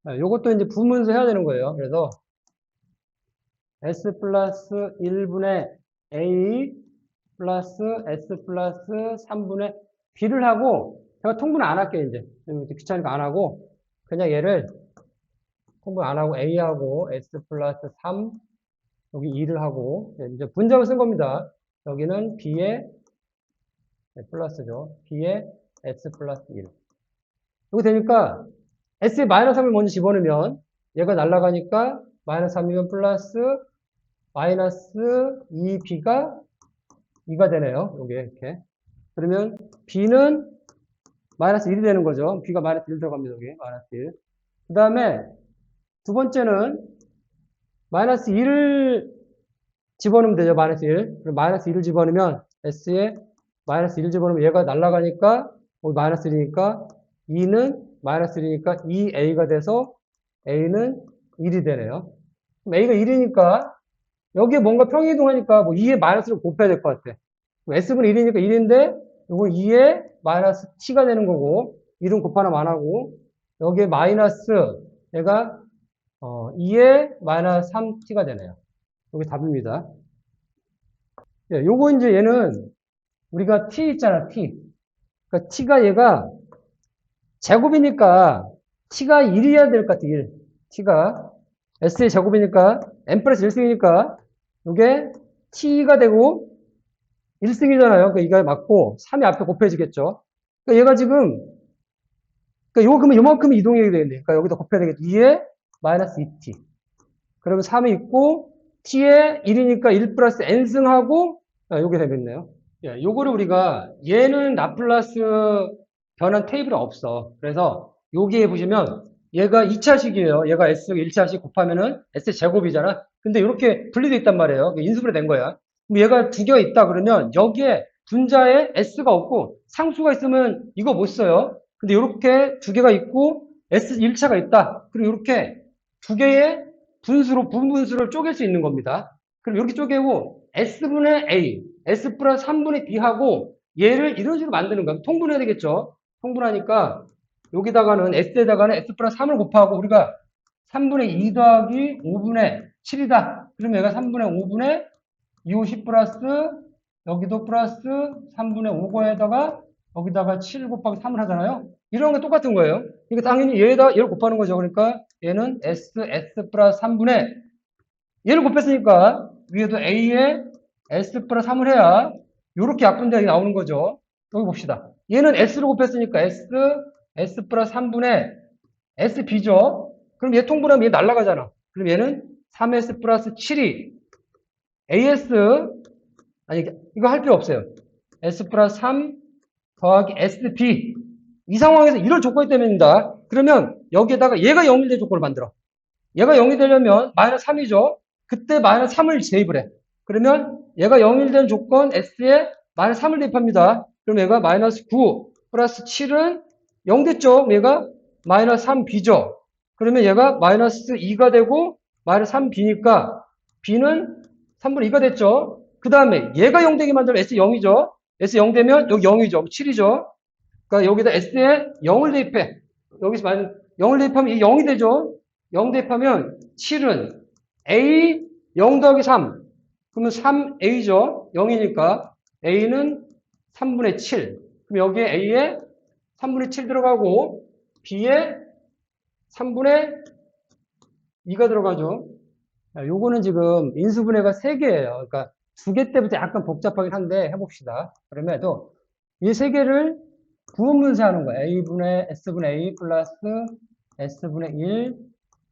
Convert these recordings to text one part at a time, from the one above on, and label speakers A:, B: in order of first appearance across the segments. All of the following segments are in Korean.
A: 요것도 이제 부문서 해야 되는 거예요. 그래서 S 플러스 1분의 A 플러스 S 플러스 3분의 B를 하고, 제가 통분 안 할게요, 이제. 귀찮으니까 안 하고, 그냥 얘를 통분 안 하고 A하고 S 플러스 3, 여기 2를 하고, 이제 분점을 쓴 겁니다. 여기는 B의 플러스죠. B의 S 플러스 1. 이거 되니까 S에 마이너스 3을 먼저 집어넣으면 얘가 날아가니까 마이너스 3이면 플러스 마이너스 2B가 2가 되네요. 요게 이렇게. 그러면 B는 마이너스 1이 되는 거죠. B가 마이너스 1 들어갑니다. 여기 마이너스 1. 그 다음에 두 번째는 마이너스 1을 집어넣으면 되죠. 마이너스 1. 그럼 마이너스 1을 집어넣으면 S에 마이너스 1을 집어넣으면 얘가 날아가니까 마이너스 1이니까 2는 마이너스 1이니까 2A가 돼서 A는 1이 되네요. 그럼 A가 1이니까 여기에 뭔가 평이동하니까 뭐 2에 마이너스를 곱해야 될 것 같아. S분의 1이니까 1인데 이건 2에 마이너스 T가 되는 거고 1은 곱하나 안 하고 여기에 마이너스 얘가 2에 마이너스 3T가 되네요. 이게 답입니다. 예, 요거 이제 얘는 우리가 T 있잖아, T. 그러니까 T가 얘가 제곱이니까 T가 1이어야 될 것 같아, 1. T가 S의 제곱이니까 n 플러스 1승이니까 이게 T가 되고 1승이잖아요. 그러니까 이가 맞고 3이 앞에 곱해지겠죠. 그러니까 얘가 지금 그러니까 요거 그러면 요만큼 이동해야 되겠네. 그러니까 여기다 곱해야 되겠죠. 2에 마이너스 2t. 그러면 3이 있고 t에 1이니까 1 플러스 n승하고 요게 되겠네요. 예, 요거를 우리가 얘는 라플라스 변환 테이블이 없어. 그래서 여기에 보시면 얘가 2차식이에요. 얘가 s 1차식 곱하면은 s 제곱이잖아. 근데 이렇게 분리되어 있단 말이에요. 인수분해 된 거야. 그럼 얘가 두 개가 있다 그러면 여기에 분자에 s가 없고 상수가 있으면 이거 못 써요. 근데 이렇게 두 개가 있고 s 1차가 있다. 그리고 이렇게 두 개의 분수로 분분수를 쪼갤 수 있는 겁니다. 그럼 이렇게 쪼개고 S분의 A, S 플러스 3분의 B하고 얘를 이런 식으로 만드는 거야. 통분해야 되겠죠. 통분하니까 여기다가는 S에다가는 S 플러스 3을 곱하고 우리가 3분의 2 더하기 5분의 7이다. 그럼 얘가 3분의 5분의 250 플러스 여기도 플러스 3분의 5거에다가 여기다가 7 곱하기 3을 하잖아요. 이런 거 똑같은 거예요. 그러니까 당연히 얘를 곱하는 거죠. 그러니까 얘는 S 플러스 3분의 얘를 곱했으니까 위에도 A에 S 플러스 3을 해야 이렇게 약분되게 나오는 거죠. 여기 봅시다. 얘는 S를 곱했으니까 S 플러스 3분의 SB죠. 그럼 얘 통분하면 얘 날아가잖아. 그럼 얘는 3S 플러스 7이 AS 아니 이거 할 필요 없어요. S 플러스 3 더하기 SB 이 상황에서 이런 조건이 때문입니다. 그러면 여기에다가 얘가 0이 될 조건을 만들어. 얘가 0이 되려면 마이너스 3이죠. 그때 마이너스 3을 대입을 해. 그러면 얘가 0이 되는 조건 S에 마이너스 3을 대입합니다. 그럼 얘가 마이너스 9 플러스 7은 0 됐죠. 얘가 마이너스 3B죠. 그러면 얘가 마이너스 2가 되고 마이너스 3B니까 B는 3분의 2가 됐죠. 그 다음에 얘가 0 되게 만들면 S 0이죠. S 0 되면 여기 0이죠. 7이죠. 그러니까 여기다 S에 0을 대입해. 여기서 만약 0을 대입하면 이 0이 되죠. 0 대입하면 7은 A 0 더하기 3. 그러면 3A죠. 0이니까 A는 3분의 7. 그럼 여기에 A에 3분의 7 들어가고 B에 3분의 2가 들어가죠. 요거는 지금 인수분해가 3개예요. 그러니까 2개 때부터 약간 복잡하긴 한데 해봅시다. 그럼에도 이 3개를 부분분쇄하는 거예요. A분의 S분의 A 플러스 S분의 1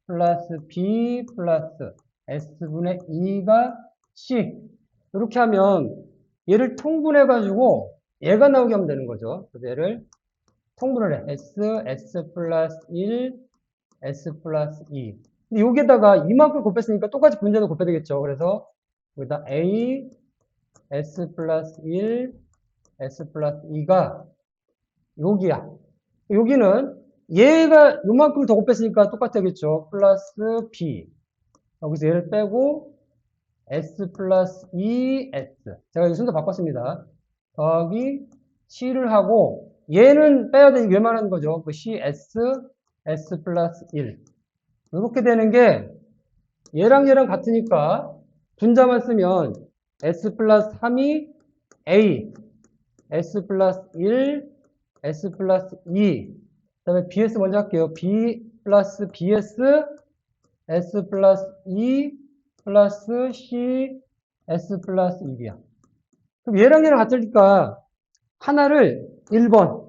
A: 플러스 B 플러스 S분의 2가 C. 이렇게 하면 얘를 통분해가지고 얘가 나오게 하면 되는 거죠. 그래서 얘를 통분을 해. S 플러스 1, S 플러스 2. 근데 여기에다가 이만큼 곱했으니까 똑같이 분자도 곱해야 되겠죠. 그래서 여기다 A, S 플러스 1, S 플러스 2가 여기야. 여기는 얘가 요만큼 더 곱했으니까 똑같겠죠. 플러스 B. 여기서 얘를 빼고 S 플러스 2S. 제가 이 순서 바꿨습니다. 더하기 C를 하고 얘는 빼야 되니 왜 말하는 거죠? 그 CS, S 플러스 1. 이렇게 되는 게 얘랑 같으니까 분자만 쓰면 s 플러스 3이 a, s 플러스 1, s 플러스 2, 그 다음에 bs 먼저 할게요. b 플러스 bs, s 플러스 2 플러스 c, s 플러스 1이야. 그럼 얘랑 같으니까 하나를 1번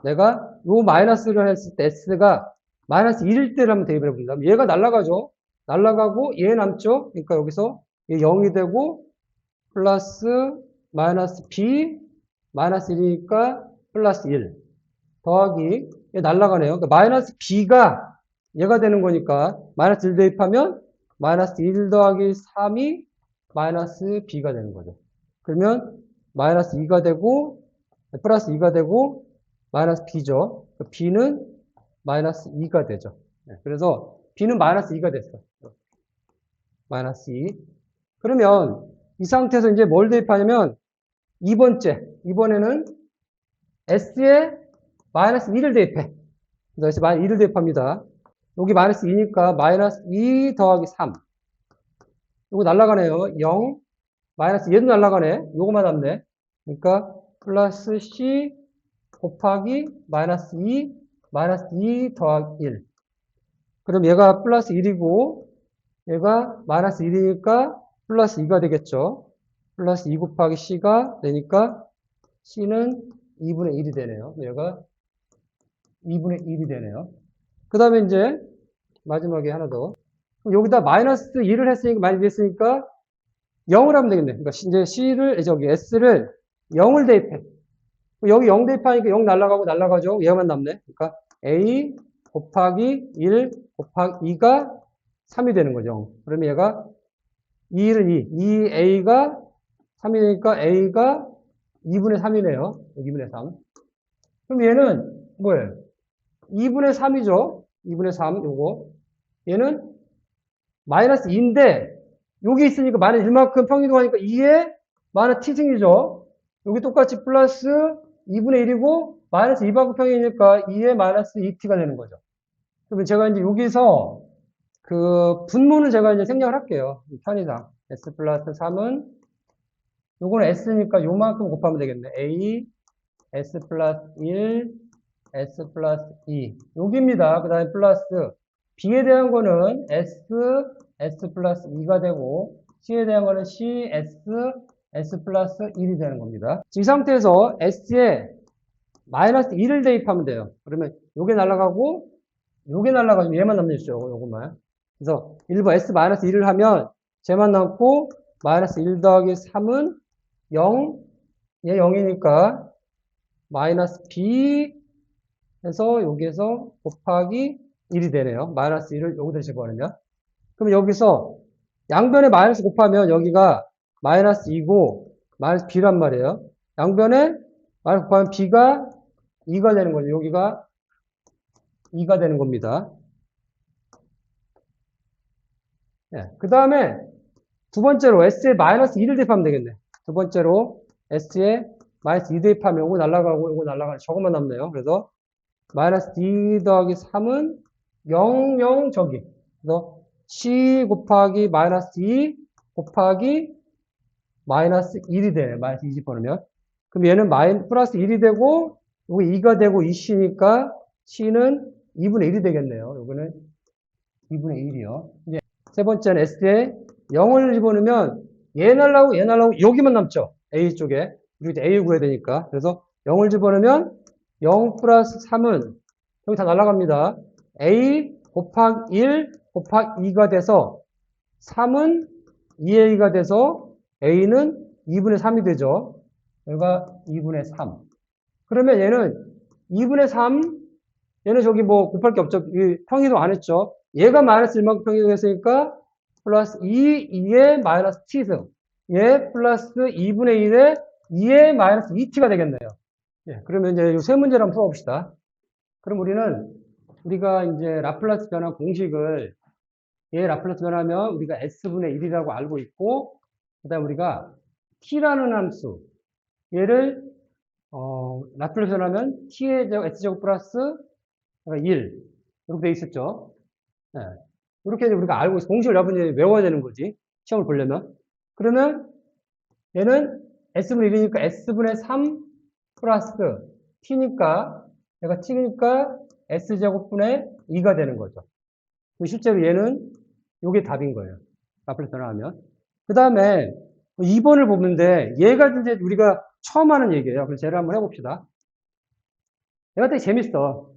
A: 내가 요 마이너스를 했을 때 s가 마이너스 1일 때를 한번 대입을 해본다. 얘가 날아가죠. 날아가고 얘 남죠. 그러니까 여기서 얘 0이 되고 플러스 마이너스 b 마이너스 1이니까 플러스 1 더하기 얘 날아가네요. 그러니까 마이너스 b가 얘가 되는 거니까 마이너스 1 대입하면 마이너스 1 더하기 3이 마이너스 b가 되는 거죠. 그러면 마이너스 2가 되고 플러스 2가 되고 마이너스 b죠. b는 마이너스 2가 되죠. 그래서 b는 마이너스 2가 됐어. 마이너스 2. 그러면 이 상태에서 이제 뭘 대입하냐면 이번에는 s에 마이너스 2를 대입해. 그래서 마이너스 2를 대입합니다. 여기 마이너스 2니까 마이너스 2 더하기 3. 요거 날라가네요. 0. 마이너스 얘도 날라가네. 요거만 남네. 그러니까 플러스 c 곱하기 마이너스 2 더하기 1. 그럼 얘가 플러스 1이고 얘가 마이너스 1이니까 플러스 2가 되겠죠. 플러스 2 곱하기 c가 되니까 c는 2분의 1이 되네요. 얘가 2분의 1이 되네요. 그 다음에 이제 마지막에 하나 더. 여기다 마이너스 1을 했으니까, 마이너스 했으니까 0을 하면 되겠네. 그러니까 이제 s를 0을 대입해. 여기 0 대입하니까 0 날라가죠. 얘만 남네. 그러니까 a 곱하기 1 곱하기 2가 3이 되는 거죠. 그러면 얘가 2는 2a가 3이 되니까 a가 2분의 3이네요. 2분의 3. 그럼 얘는 뭐예요? 2분의 3이죠. 2분의 3 요거. 얘는 마이너스 2인데 여기 있으니까 마이너스 1만큼 평이동하니까 2에 마이너스 t승이죠. 여기 똑같이 플러스 2분의 1이고 마이너스 2반구 평이니까 2에 마이너스 2t가 되는 거죠. 그러면 제가 이제 여기서 그 분모는 제가 이제 생략을 할게요. 편의상. s 플러스 3은 요거는 s니까 요만큼 곱하면 되겠네. a s 플러스 1 s 플러스 2 여기입니다. 그 다음에 플러스 b에 대한 거는 s 플러스 2가 되고 c에 대한 거는 s 플러스 1이 되는 겁니다. 이 상태에서 s에 마이너스 2를 대입하면 돼요. 그러면 요게 날아가고 요게 날아가면 얘만 남겠죠. 요것만. 그래서 1번 s 마이너스 1을 하면 쟤만 남고 마이너스 1 더하기 3은 0, 얘 0이니까 마이너스 b 해서 여기에서 곱하기 1이 되네요. 마이너스 1을 여기다 집어넣으면. 그럼 여기서 양변에 마이너스 곱하면 여기가 마이너스 2고 마이너스 b란 말이에요. 양변에 마이너스 곱하면 b가 2가 되는 거죠. 여기가 2가 되는 겁니다. 네. 그 다음에 두 번째로 s에 마이너스 2를 대입하면 되겠네. 두 번째로 s에 마이너스 2 대입하면 이거 날라가고 이거 날라가는 저것만 남네요. 그래서 마이너스 d 더하기 3은 0, 0 저기. 그래서 c 곱하기 마이너스 2 곱하기 마이너스 1이 되네. 마이너스 2 집어넣으면. 그럼 얘는 플러스 1이 되고 여기 2가 되고 2c니까 c는 2분의 1이 되겠네요. 여기는 2분의 1이요. 이제 세 번째는 s에 0을 집어넣으면 얘 날라오고 여기만 남죠. a 쪽에. 그리고 이제 a 구해야 되니까. 그래서 0을 집어넣으면 0 플러스 3은 여기 다 날아갑니다. a 곱하기 1 곱하기 2가 돼서 3은 2a가 돼서 a는 2분의 3이 되죠. 여기가 2분의 3. 그러면 얘는 2분의 3, 얘는 저기 뭐 곱할 게 없죠. 평이동 안 했죠. 얘가 마이너스 1만큼 평이동 했으니까 플러스 2에 마이너스 t승. 얘 플러스 2분의 1에 2에 마이너스 2t가 되겠네요. 예, 그러면 이제 이 세 문제를 한번 풀어봅시다. 그럼 우리가 이제 라플라스 변화 공식을 얘 라플라스 변화하면 우리가 s분의 1이라고 알고 있고, 그 다음 우리가 t라는 함수 얘를 라플라스 변화하면 t의 제곱 s제곱 플러스 1 이렇게 돼 있었죠. 예. 이렇게 우리가 알고 있어. 공식을 여러분이 외워야 되는 거지. 시험을 보려면. 그러면 얘는 S분의 1이니까 S분의 3 플러스 T니까 얘가 T니까 S제곱분의 2가 되는 거죠. 실제로 얘는 요게 답인 거예요. 라플레스 변화하면. 그 다음에 2번을 보는데 얘가 이제 우리가 처음 하는 얘기예요. 그래서 쟤를 한번 해봅시다. 얘가 되게 재밌어.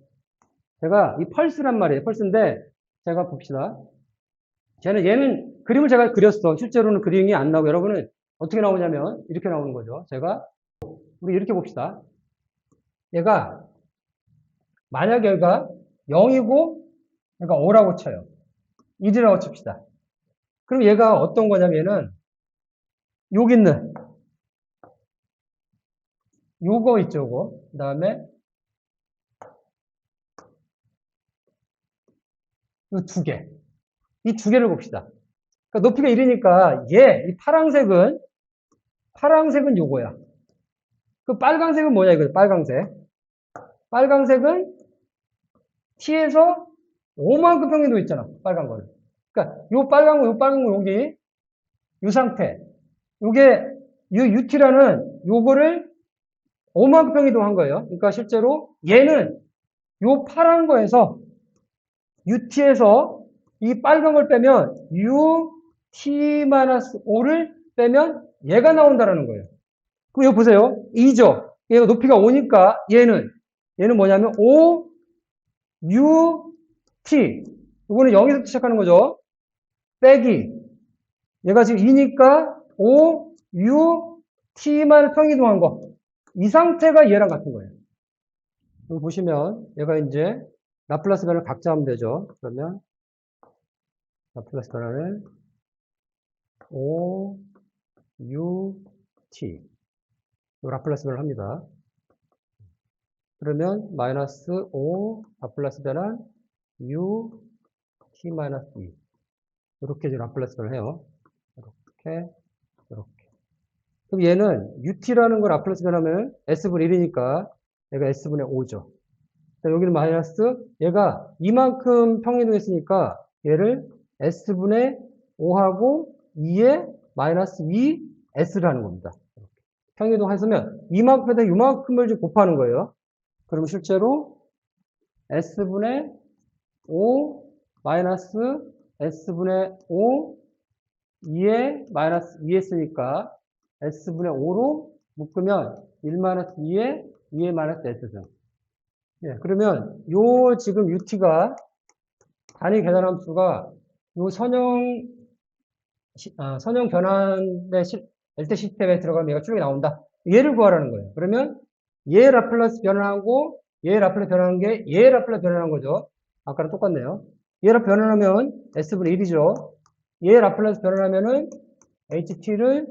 A: 제가 이 펄스란 말이에요. 펄스인데 제가 봅시다. 얘는 그림을 제가 그렸어. 실제로는 그림이 안 나오고 여러분은 어떻게 나오냐면 이렇게 나오는 거죠. 우리 이렇게 봅시다. 얘가 만약에 얘가 0이고 얘가 5라고 쳐요. 1이라고 칩시다. 그럼 얘가 어떤 거냐면은 여기 있는 요거 있죠, 요거. 그 다음에 이 두 개. 이 두 개를 봅시다. 그러니까 높이가 1이니까 이 파랑색은 요거야. 그 빨강색은 뭐냐 이거야, 빨강색. 빨강색은 T에서 5만큼 평균도 있잖아, 빨간 거는. 그러니까 요 빨간 거 여기 요 상태. 요게 요 UT라는 요거를 5만큼 평균도 한 거예요. 그러니까 실제로 얘는 요 파란 거에서 UT에서 이 빨간 걸 빼면 UT-5를 빼면 얘가 나온다라는 거예요. 그럼 여기 보세요. 2죠. 얘가 높이가 5니까 얘는 뭐냐면 5 UT. 이거는 0에서 시작하는 거죠. 빼기. 얘가 지금 2니까 5 UT만 평이동한 거. 이 상태가 얘랑 같은 거예요. 여기 보시면 얘가 이제 라플라스 변을 각자 하면 되죠. 그러면 라플라스 변화를 O, U, T. 라플라스 변을 합니다. 그러면 마이너스 5 라플라스 변환 U, T 마이너스 2. 이렇게 라플라스 변을 해요. 이렇게. 그럼 얘는 UT라는 걸 라플라스 변하면 S분의 1이니까 얘가 S분의 5죠. 여기는 마이너스, 얘가 이만큼 평이동했으니까 얘를 S분의 5하고 2에 마이너스 2S를 하는 겁니다. 평이동 했으면 이만큼에다 이만큼을 좀 곱하는 거예요. 그러면 실제로 S분의 5 마이너스 S분의 5 2에 마이너스 2S니까 S분의 5로 묶으면 1 마이너스 2에 2에 마이너스 S죠. 예, 그러면 요 지금 UT가 단위 계산함수가 요 선형 변환의 LT 시스템에 들어가면 얘가 쭉 나온다. 얘를 구하라는 거예요. 그러면 얘 라플라스 변환하고 얘 라플라스 변환한 게 얘 라플라스 변환한 거죠. 아까랑 똑같네요. 얘 라플라스 변환하면 S분의 1이죠. 얘 라플라스 변환하면은 HT를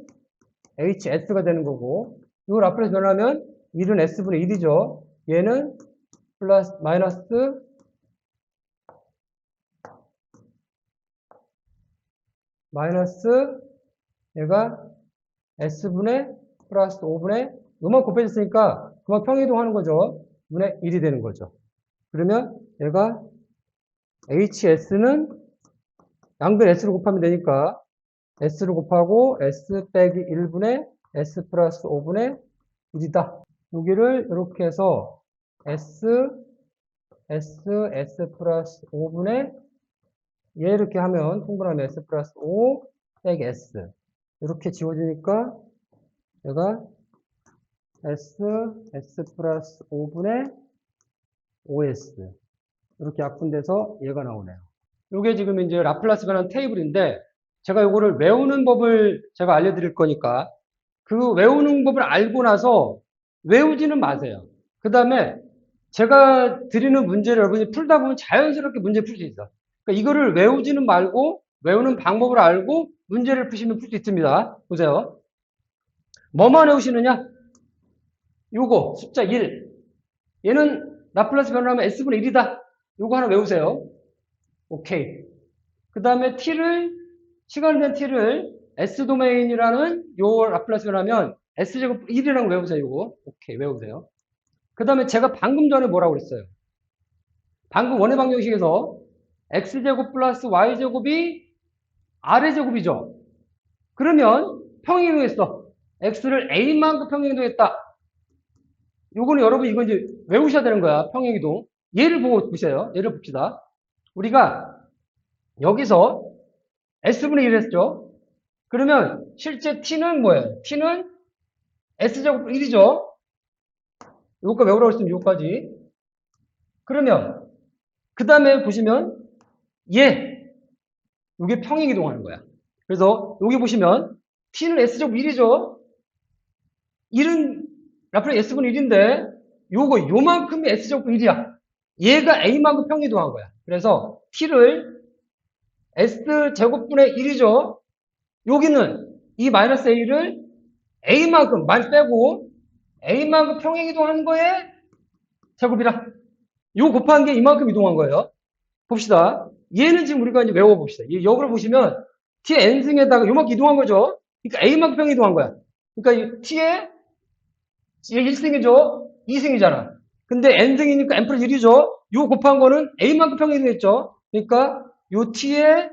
A: HS가 되는 거고 요 라플라스 변환하면 1은 S분의 1이죠. 얘는 플러스 마이너스 얘가 S분의 플러스 5분의 요만 곱해졌으니까 그만 평이동하는 거죠. 분의 1이 되는 거죠. 그러면 얘가 HS는 양변 S를 곱하면 되니까 S를 곱하고 S 빼기 1분의 S 플러스 5분의 1이다. 여기를 이렇게 해서 S 플러스 5분의 얘 이렇게 하면 통분하면 S 플러스 5 빼기 S 이렇게 지워지니까 얘가 S 플러스 5분의 5S 이렇게 약분돼서 얘가 나오네요. 이게 지금 이제 라플라스 변환 테이블인데 제가 이거를 외우는 법을 제가 알려드릴 거니까 그 외우는 법을 알고 나서 외우지는 마세요. 그 다음에 제가 드리는 문제를 여러분이 풀다 보면 자연스럽게 문제 풀 수 있어. 그러니까 이거를 외우지는 말고 외우는 방법을 알고 문제를 푸시면 풀 수 있습니다. 보세요. 뭐만 외우시느냐? 요거 숫자 1. 얘는 라플라스 변환하면 S분의 1이다. 요거 하나 외우세요. 오케이. 그 다음에 시간이 된 T를 S도메인이라는 요 라플라스 변환하면 S제곱 1이라고 외우세요. 요거. 오케이. 외우세요. 그 다음에 제가 방금 전에 뭐라고 그랬어요? 방금 원의 방정식에서 x제곱 플러스 y제곱이 r의 제곱이죠. 그러면 평행이동했어. x를 a만큼 평행이동했다. 요거는 여러분 이거 이제 외우셔야 되는 거야. 평행이동. 얘를 보고 보세요. 얘를 봅시다. 우리가 여기서 s분의 1 했죠. 그러면 실제 t는 뭐예요? t는 s제곱 1이죠. 요거까지 외우라고 했으면 요거까지. 그러면 그 다음에 보시면 요게 평행이동하는 거야. 그래서 여기 보시면 t는 s제곱 1이죠. 1은 라플라스 s분의 1인데 요만큼이 s제곱 1이야. 얘가 a만큼 평행이동한 거야. 그래서 t를 s제곱분의 1이죠. 여기는 이 마이너스 a를 a만큼 만 빼고 a만큼 평행이동한 거에 제곱이라. 요 곱한 게 이만큼 이동한 거예요. 봅시다. 얘는 지금 우리가 이제 외워봅시다. 이 역으로 보시면 t의 n승에다가 요만큼 이동한 거죠. 그러니까 a만큼 평행이동한 거야. 그러니까 이 t의 1승이죠. 2승이잖아. 근데 n승이니까 n 플러스 1이죠. 요 곱한 거는 a만큼 평행이동했죠. 그러니까 요 t의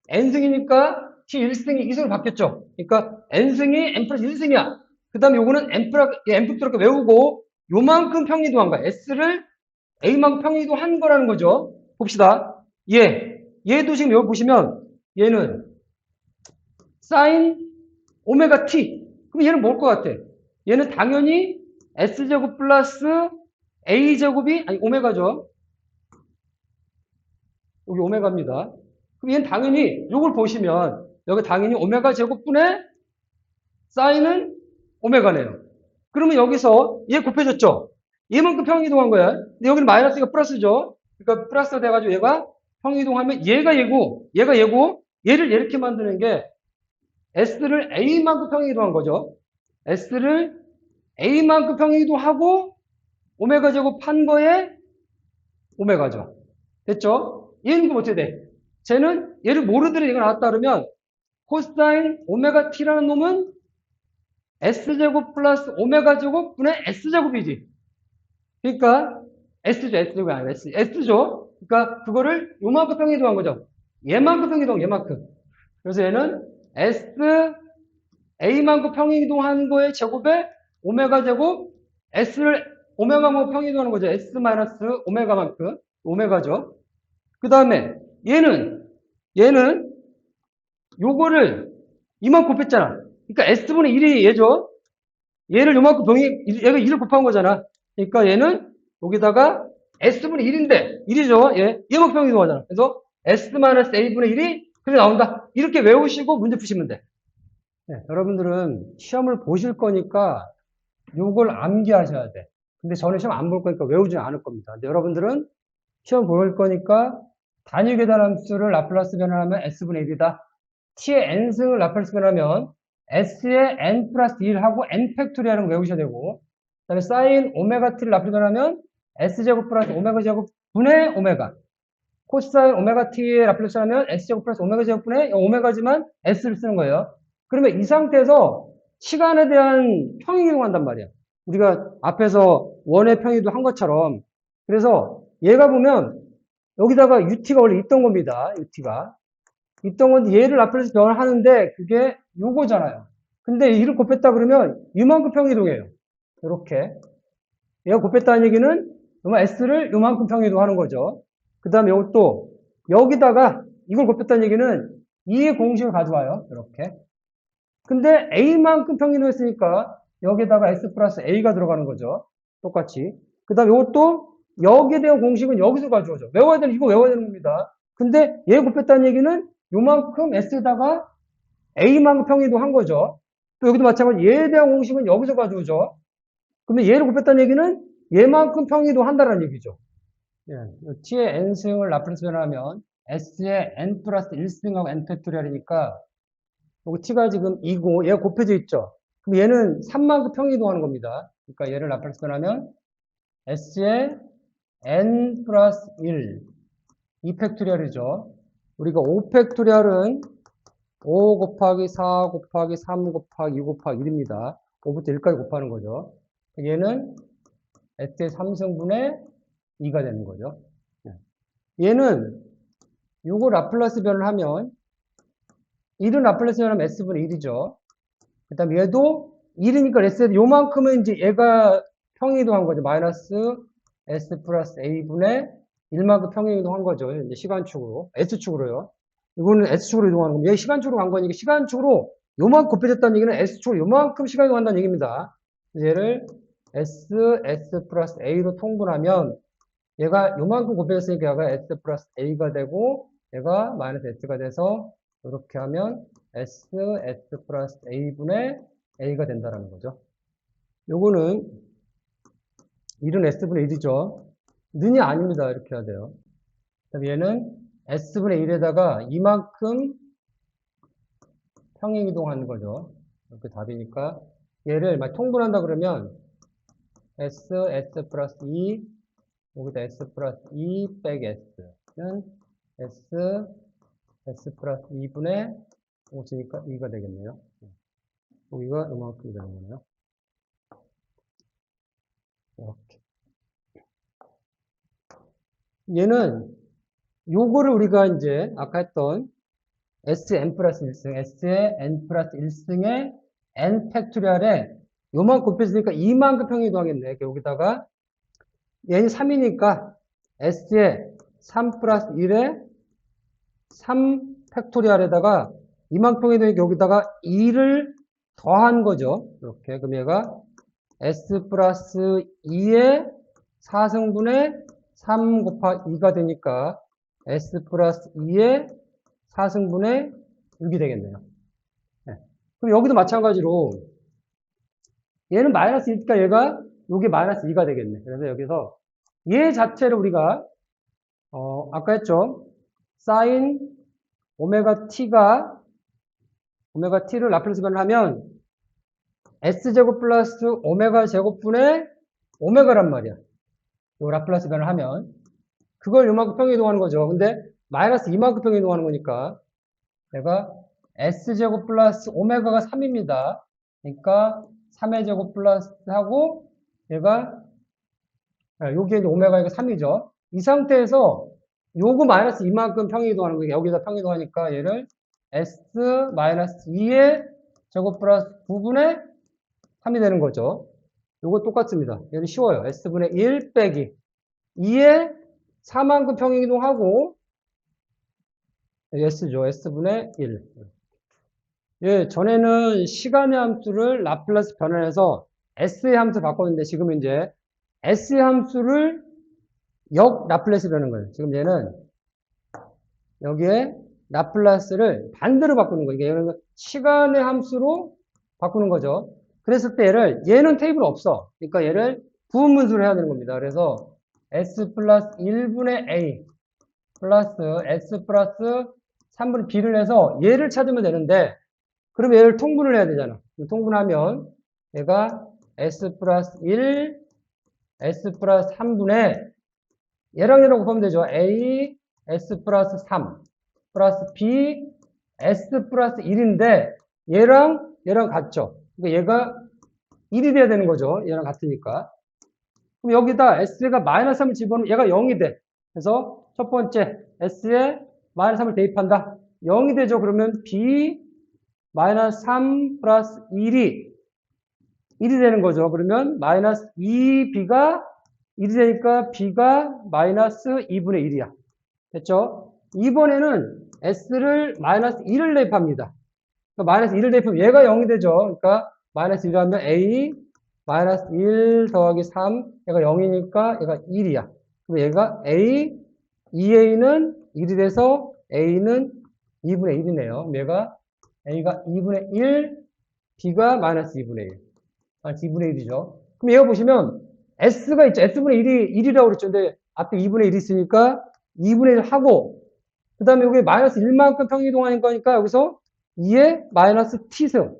A: n승이니까 t 1승이 2승으로 바뀌었죠. 그러니까 n승이 n 플러스 1승이야. 그 다음에 요거는 n 플러스 이렇게 외우고 요만큼 평행이동한 거야. s를 a만큼 평행이동한 거라는 거죠. 봅시다. 얘도 지금 여기 보시면 얘는 sin 오메가 t. 그럼 얘는 뭘 것 같아? 얘는 당연히 s제곱 플러스 a제곱이 아니 오메가죠. 여기 오메가입니다. 그럼 얘는 당연히 이걸 보시면 여기 당연히 오메가 제곱분의 사인은 오메가네요. 그러면 여기서 얘 곱해졌죠? 얘만큼 평행이동한 거야. 근데 여기는 마이너스가 플러스죠. 그러니까 플러스가 돼가지고 얘가 평행이동하면 얘가 얘고 얘를 이렇게 만드는 게 s를 a만큼 평행이동한 거죠. s를 a만큼 평행이동하고 오메가 제곱 한 거에 오메가죠. 됐죠? 얘는 그럼 어떻게 돼? 쟤는 얘를 모르더니 얘가 나왔다 그러면 코사인 오메가 t라는 놈은 s제곱 플러스 오메가 제곱 분의 s제곱이지. 그러니까 s제곱이 아니라 s죠. 그러니까 그거를 요만큼 평행이동한 거죠. 얘만큼 평행이동, 얘만큼. 그래서 얘는 s a만큼 평행이동한 거의 제곱에 오메가 제곱 s를 오메가만큼 평행이동하는 거죠. s 마이너스 오메가만큼. 오메가죠. 그 다음에 얘는 요거를 이만큼 곱했잖아. 그러니까 s분의 1이 얘죠. 얘를 요만큼 얘가 1을 곱한 거잖아. 그러니까 얘는 여기다가 s분의 1인데 1이죠. 얘만큼 평행이동하잖아. 그래서 s-a분의 1이 그래 나온다. 이렇게 외우시고 문제 푸시면 돼. 네, 여러분들은 시험을 보실 거니까 요걸 암기하셔야 돼. 근데 저는 시험 안 볼 거니까 외우지 않을 겁니다. 근데 여러분들은 시험 볼 거니까 단위 계산 함수를 라플라스 변환하면 s분의 1이다. t의 n승을 라플라스 변환하면 s의 n 플러스 1하고 n 팩토리얼을 외우셔야 되고, 그 다음에 사인 오메가 t를 라플라스 변환하면 s제곱 플러스 오메가 제곱 분의 오메가. 코사인 오메가 t의 라플라스 변환하면 s제곱 플러스 오메가 제곱 분의 오메가지만 s를 쓰는 거예요. 그러면 이 상태에서 시간에 대한 평행이동한단 말이야. 우리가 앞에서 원의 평행이동 한 것처럼. 그래서 얘가 보면 여기다가 ut가 원래 있던 겁니다. ut가. 있던 건데 얘를 라플라스 변환하는데 그게 요거잖아요. 근데 이를 곱했다 그러면 이만큼 평행이동해요. 이렇게. 얘가 곱했다는 얘기는 s를 요만큼 평행이동하는 거죠. 그 다음에 이것도 여기다가 이걸 곱했다는 얘기는 이 공식을 가져와요. 이렇게. 근데 a만큼 평행이동했으니까 여기다가 s 플러스 a가 들어가는 거죠. 똑같이. 그 다음에 이것도 여기에 대한 공식은 여기서 가져오죠. 외워야 되는, 이거 외워야 되는 겁니다. 근데 얘 곱했다는 얘기는 요만큼 s에다가 a만큼 평행이동한 거죠. 또 여기도 마찬가지로 얘에 대한 공식은 여기서 가져오죠. 그러면 얘를 곱했다는 얘기는 얘만큼 평행이동한다는 얘기죠. 예, t의 n승을 라플라스 변화하면 s의 n 플러스 1승하고 n 팩토리얼이니까 여기 t가 지금 2고 얘가 곱해져 있죠. 그럼 얘는 3만큼 평행이동하는 겁니다. 그러니까 얘를 라플라스 변하면 s의 n 플러스 1 2 팩토리얼이죠. 우리가 5 팩토리얼은 5 곱하기 4 곱하기 3 곱하기 2 곱하기 1입니다. 5부터 1까지 곱하는 거죠. 얘는 s의 3승분의 2가 되는 거죠. 얘는 요거 라플라스 변을 하면 1은 라플라스 변하면 S분의 1이죠. 그 다음에 얘도 1이니까 S 요만큼은 이제 얘가 평행이동한 거죠. 마이너스 S 플러스 A분의 1만큼 평행이동한 거죠. 이제 시간축으로. S축으로요. 이거는 S축으로 이동하는 겁니다. 얘 시간축으로 간 거니까 시간축으로 요만큼 곱해졌다는 얘기는 S축으로 요만큼 시간이 이동한다는 얘기입니다. 얘를 S 플러스 A로 통분하면 얘가 요만큼 곱해졌으니까 얘가 S 플러스 A가 되고 얘가 마이너스 S가 돼서 이렇게 하면 S 플러스 A분의 A가 된다는 거죠. 요거는 1은 S분의 1이죠. 는이 아닙니다. 이렇게 해야 돼요. 그다음에 얘는 S분의 1에다가 이만큼 평행이동하는 거죠. 이렇게 답이니까 얘를 막 통분한다 그러면 S 플러스 2 여기다 S 플러스 2 빼기 S는 S 플러스 2분의 5니까 2가 되겠네요. 여기가 이만큼 되는 거네요. 이렇게. 얘는 요거를 우리가 이제 아까 했던 Sn 플러스 1승, S의 n 플러스 1승의 n 팩토리얼에 요만 곱해주니까 2만큼 평행이동하겠네. 여기다가 얘는 3이니까 S의 3 플러스 1의 3 팩토리얼에다가 2만큼 평행이동하니까 여기다가 2를 더한 거죠. 이렇게. 그럼 얘가 S 플러스 2의 4승분의 3 곱하기 2가 되니까 S 플러스 2의 4승분의 6이 되겠네요. 네. 그럼 여기도 마찬가지로 얘는 마이너스 1이니까 얘가 여기 마이너스 2가 되겠네. 그래서 여기서 얘 자체를 우리가 아까 했죠. 사인 오메가 t가 오메가 t를 라플라스 변하면 S제곱 플러스 오메가 제곱분의 오메가란 말이야. 요 라플라스 변을 하면 그걸 요만큼 평행이동하는 거죠. 근데 마이너스 이만큼 평행이동하는 거니까 내가 S제곱 플러스 오메가가 3입니다. 그러니까 3의 제곱 플러스 하고 얘가 여기에 이제 오메가가 3이죠. 이 상태에서 요거 마이너스 이만큼 평행이동하는 거예요. 여기다 평행이동하니까 얘를 S 마이너스 2의 제곱 플러스 9분의 3이 되는 거죠. 요거 똑같습니다. 얘는 쉬워요. S분의 1 빼기 2의 4만큼 평행이동하고 S죠. S분의 1. 예, 전에는 시간의 함수를 라플라스 변환해서 S의 함수 바꿨는데 지금 이제 S의 함수를 역 라플라스 변하는 거예요. 지금 얘는 여기에 라플라스를 반대로 바꾸는 거예요. 얘는 시간의 함수로 바꾸는 거죠. 그랬을 때 얘는 테이블 없어. 그러니까 얘를 부분분수를 해야 되는 겁니다. 그래서 S 플러스 1분의 A 플러스 S 플러스 3분의 B를 해서 얘를 찾으면 되는데 그럼 얘를 통분을 해야 되잖아. 통분하면 얘가 S 플러스 1, S 플러스 3분의 얘랑 얘랑 곱하면 되죠. A, S 플러스 3 플러스 B, S 플러스 1인데 얘랑 얘랑 같죠. 그러니까 얘가 1이 돼야 되는 거죠. 얘랑 같으니까. 그럼 여기다 S가 마이너스 3을 집어넣으면 얘가 0이 돼. 그래서 첫 번째 S에 마이너스 3을 대입한다. 0이 되죠. 그러면 B 마이너스 3 플러스 1이 되는 거죠. 그러면 마이너스 2B가 1이 되니까 B가 마이너스 2분의 1이야. 됐죠? 이번에는 S를 마이너스 1을 대입합니다. 그러니까 마이너스 1을 대입하면 얘가 0이 되죠. 그러니까 마이너스 1을 하면 A 마이너스 1 더하기 3 얘가 0이니까 얘가 1이야. 그럼 얘가 A 2A는 1이 돼서 A는 2분의 1이네요. 얘가 A가 2분의 1, B가 마이너스 2분의 1. 마이너스 2분의 1이죠. 그럼 얘가 보시면 S가 있죠. S분의 1이라고 그랬죠. 근데 앞에 2분의 1이 있으니까 2분의 1 하고 그 다음에 여기 마이너스 1만큼 평행이동하는 거니까 여기서 2의 마이너스 T승.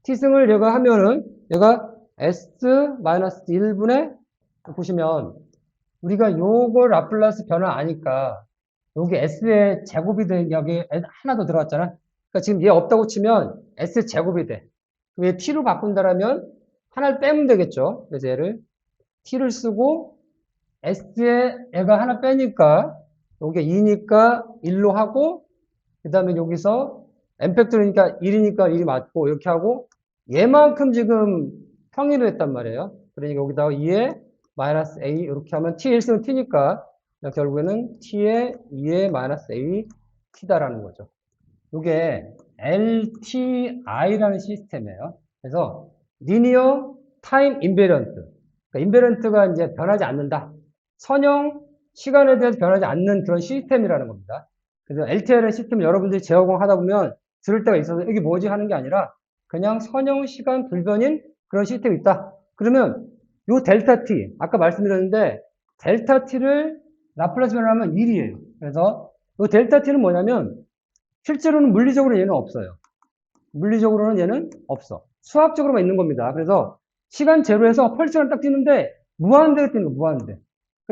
A: T승을 얘가 하면은 얘가 S 마이너스 1분의 보시면 우리가 요걸 라플라스 변화 아니까 여기 S의 제곱이 돼 여기 하나 더 들어갔잖아. 그러니까 지금 얘 없다고 치면 S 제곱이 돼. 왜 T로 바꾼다라면 하나를 빼면 되겠죠. 그래서 얘를 T를 쓰고 S에 얘가 하나 빼니까 요게 2니까 1로 하고, 그 다음에 여기서 n팩토리니까 1이니까 1이 맞고, 이렇게 하고, 얘만큼 지금 평이로 했단 말이에요. 그러니까 여기다가 2에 마이너스 a, 이렇게 하면 t 1승은 t니까, 결국에는 t에 2에 마이너스 a, t다라는 거죠. 이게 LTI라는 시스템이에요. 그래서 Linear Time Invariant. 그러니까 인베런트가 이제 변하지 않는다. 선형 시간에 대해서 변하지 않는 그런 시스템이라는 겁니다. 그래서 LTI라는 시스템을 여러분들이 재활용하다 보면 들을 때가 있어서 이게 뭐지 하는 게 아니라 그냥 선형 시간 불변인 그런 시스템이 있다. 그러면 요 델타 t 아까 말씀드렸는데 델타 t를 라플라스 변환하면 1이에요. 그래서 요 델타 t는 뭐냐면 실제로는 물리적으로 얘는 없어요. 물리적으로는 얘는 없어. 수학적으로만 있는 겁니다. 그래서 시간 제로에서 펄스가 딱 뛰는데 무한대가 뛰는 거, 무한대.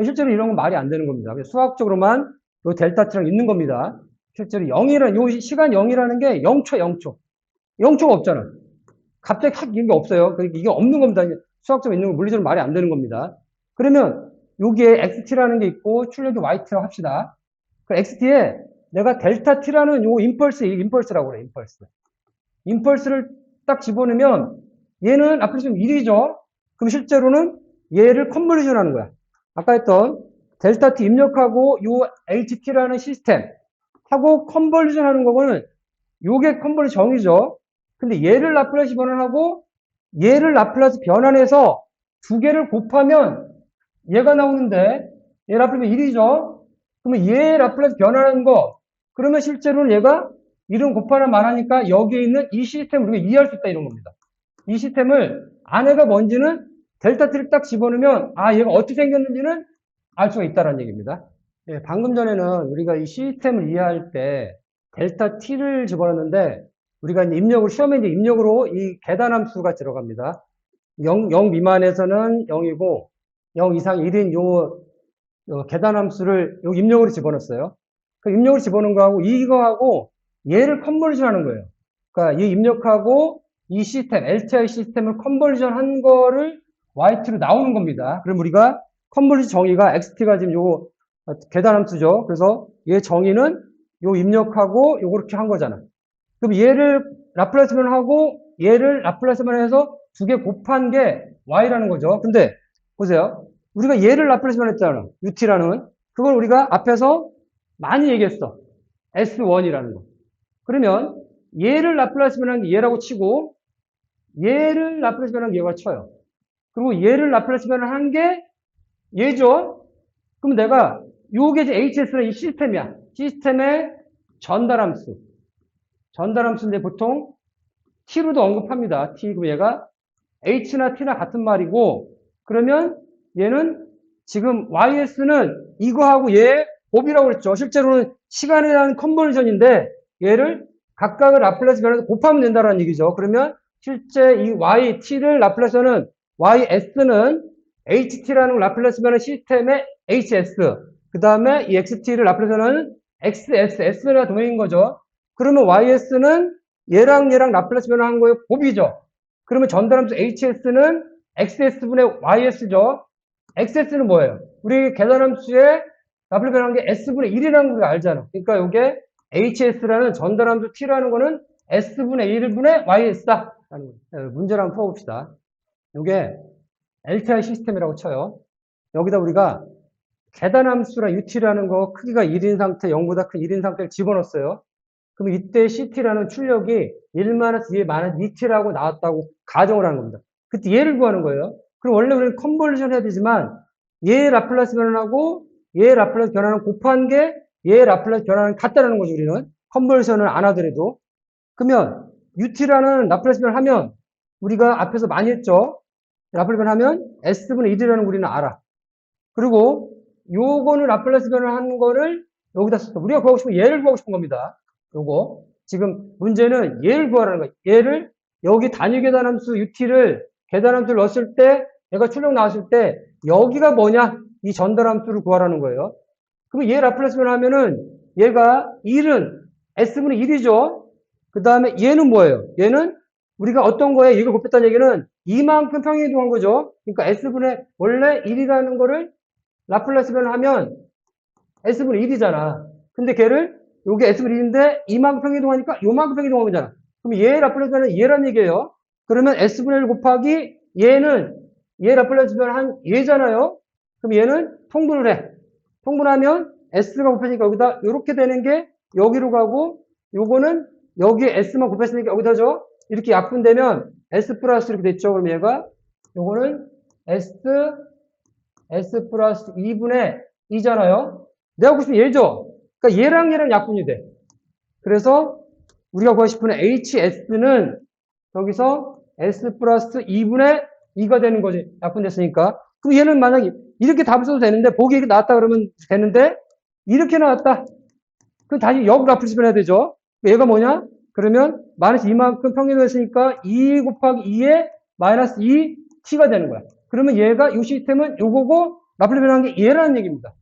A: 실제로 이런 건 말이 안 되는 겁니다. 수학적으로만 요 델타 t랑 있는 겁니다. 실제로 0이라는, 요 시간 0이라는 게 0초, 0초. 0초가 없잖아. 갑자기 확 이런 게 없어요. 그러니까 이게 없는 겁니다. 수학적으로 있는 거 물리적으로 말이 안 되는 겁니다. 그러면 여기에 xt라는 게 있고 출력이 yt라고 합시다. 그 xt에 내가 델타 t라는 요 임펄스라고 그래, 임펄스. 임펄스를 딱 집어넣으면 얘는 앞으로 좀 1이죠. 그럼 실제로는 얘를 컨버리션 하는 거야. 아까 했던 델타 t 입력하고 요 ht라는 시스템 하고 컨버리션 하는 거고는 요게 컨버리션 정의죠. 근데 얘를 라플라스 변환하고 얘를 라플라스 변환해서 두 개를 곱하면 얘가 나오는데 얘 라플라스 1이죠. 그러면 얘 라플라스 변환하는 거 그러면 실제로는 얘가 1은 곱하나 말하니까 여기에 있는 이 시스템을 우리가 이해할 수 있다 이런 겁니다. 이 시스템을 안에가 뭔지는 델타 t를 딱 집어넣으면 아 얘가 어떻게 생겼는지는 알 수가 있다는 얘기입니다. 예, 방금 전에는 우리가 이 시스템을 이해할 때 델타 t를 집어넣는데 우리가 이제 입력을 시험에 이제 입력으로 이 계단함수가 들어갑니다. 0 미만에서는 0이고 0 이상 1인 요 계단함수를 요 입력으로 집어넣었어요. 그 입력으로 집어넣은 거하고 이거하고 얘를 컨버리션 하는 거예요. 그러니까 이 입력하고 이 시스템, LTI 시스템을 컨버리션 한 거를 YT로 나오는 겁니다. 그럼 우리가 컨버리션 정의가 XT가 지금 요 계단함수죠. 그래서 얘 정의는 요 입력하고 요렇게 한 거잖아. 그럼 얘를 라플라스 변환하고 얘를 라플라스 변환해서 두 개 곱한 게 Y라는 거죠. 근데 보세요. 우리가 얘를 라플라스 변환했잖아. UT라는. 그걸 우리가 앞에서 많이 얘기했어. S1이라는 거. 그러면 얘를 라플라스 변환한 게 얘라고 치고 얘를 라플라스 변환한 게 얘가 쳐요. 그리고 얘를 라플라스 변환한 게 얘죠. 그럼 내가 요게 이제 HS는 이 시스템이야. 시스템의 전달함수. 전달함수인데 보통 T로도 언급합니다. T. 그럼 얘가 H나 T나 같은 말이고 그러면 얘는 지금 YS는 이거하고 얘 곱이라고 그랬죠. 실제로는 시간에 대한 컨버전인데 얘를 각각을 라플라스 변환해서 곱하면 된다는 얘기죠. 그러면 실제 이 Y, T를 라플라스는 YS는 HT라는 라플라스 변환 시스템의 HS 그 다음에 이 XT를 라플라스는 XS, S가 동행인 거죠. 그러면 YS는 얘랑 라플라스 변환한 거에 곱이죠. 그러면 전달함수 HS는 XS분의 YS죠. XS는 뭐예요? 우리 계산함수에 라플라스 변환한 게 S분의 1이라는 거 우리가 알잖아. 그러니까 이게 HS라는 전달함수 T라는 거는 S분의 1분의 YS다. 문제를 한번 풀어봅시다. 이게 LTI 시스템이라고 쳐요. 여기다 우리가 계단함수랑 UT라는 거 크기가 1인 상태, 0보다 큰 1인 상태를 집어넣었어요. 그럼 이때 CT라는 출력이 1-2의 -2T라고 나왔다고 가정을 하는 겁니다. 그때 얘를 구하는 거예요. 그럼 원래 우리는 컨버리션 해야 되지만 얘 라플라스 변환하고 얘 라플라스 변환을 곱한 게 얘 라플라스 변환은 같다라는 거죠. 우리는 컨버리션을 안 하더라도. 그러면 UT라는 라플라스 변환하면 우리가 앞에서 많이 했죠. 라플라스 변환하면 S분의 1이라는 거 우리는 알아. 그리고 요거는 라플라스 변환하는 거를 여기다 썼어. 우리가 구하고 싶은 얘를 구하고 싶은 겁니다. 요거. 지금 문제는 얘를 구하라는 거예요. 얘를 여기 단위 계단함수 UT를 계단함수를 넣었을 때 얘가 출력 나왔을 때 여기가 뭐냐? 이 전달함수를 구하라는 거예요. 그러면 얘 라플라스 변환하면은 얘가 1은 S분의 1이죠. 그 다음에 얘는 뭐예요? 얘는 우리가 어떤 거에 이걸 곱했다는 얘기는 이만큼 평행이동한 거죠. 그러니까 S분의 원래 1이라는 거를 라플라스 변환하면 S분의 1이잖아. 근데 걔를, 요게 S분의 1인데 이만큼 평이동하니까 요만큼 평이동하잖아. 그럼 얘 라플라스는 얘란 얘기예요. 그러면 S분의 1 곱하기 얘는 얘 라플라스면 한 얘잖아요. 그럼 얘는 통분을 해. 통분하면 S가 곱해지니까 여기다 요렇게 되는 게 여기로 가고 요거는 여기에 S만 곱했으니까 여기다 줘. 이렇게 약분되면 S 플러스 이렇게 됐죠. 그럼 얘가 요거는 S 플러스 2분의 2잖아요. 내가 보고 싶은 얘죠. 그러니까 얘랑 약분이 돼. 그래서 우리가 구하고 싶은 HS는 여기서 S 플러스 2분의 2가 되는 거지. 약분됐으니까. 그럼 얘는 만약에 이렇게 답을 써도 되는데, 보기 이렇게 나왔다 그러면 되는데, 이렇게 나왔다. 그럼 다시 역 라플스변 해야 되죠. 얘가 뭐냐? 그러면 마이너스 이만큼 평균했으니까 2 곱하기 2에 마이너스 2t가 되는 거야. 그러면 얘가 이 시스템은 요거고 라플스 변한 게 얘라는 얘기입니다.